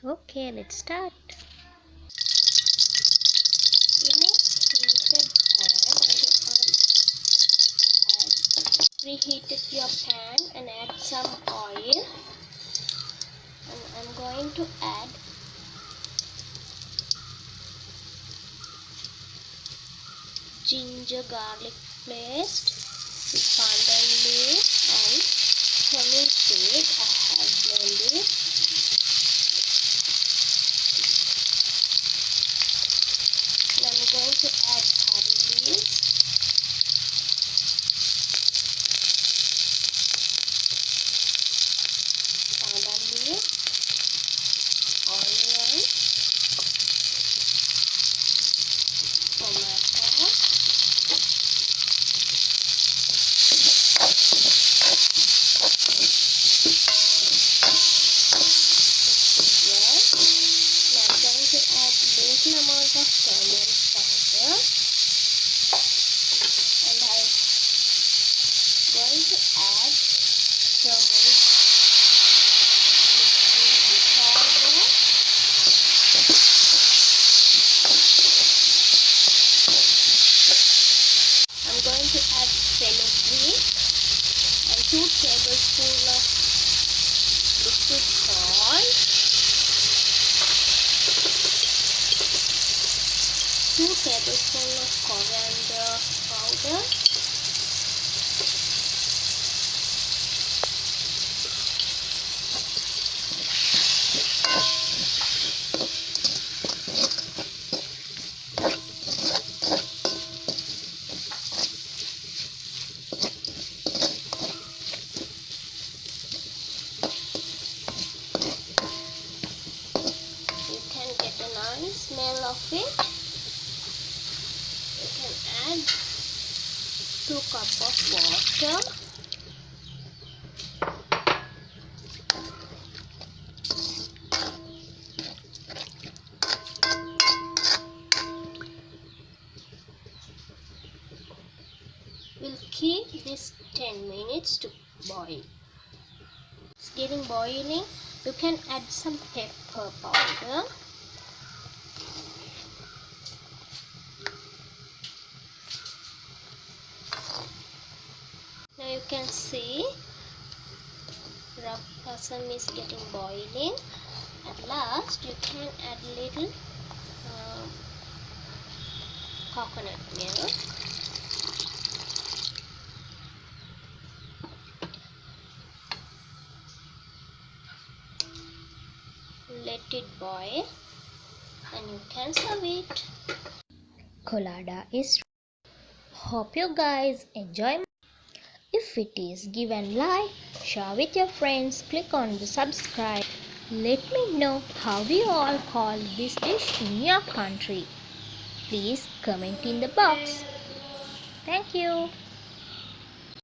Okay, let's start. Preheated your pan and add some oil, and I'm going to add ginger garlic paste, pandan leaf and cumin seed. I have blended. And I'm going to add curry leaves, pandan leaf, onion, tomato, I'm going to add little amount of turmeric powder, and I'm going to add turmeric powder. I'm going to add fenugreek and 2 tablespoons of liquid salt, 2 tablespoons of coriander powder, you can get a nice smell of it. You can add 2 cups of water. We'll keep this 10 minutes to boil. It's getting boiling. You can add some pepper powder. Now you can see rasam is getting boiling. At last you can add little coconut milk. Let it boil and you can serve it. Kolada is. Hope you guys enjoy. If it is, give a like, share with your friends, click on the subscribe. Let me know how you all call this dish in your country. Please comment in the box. Thank you.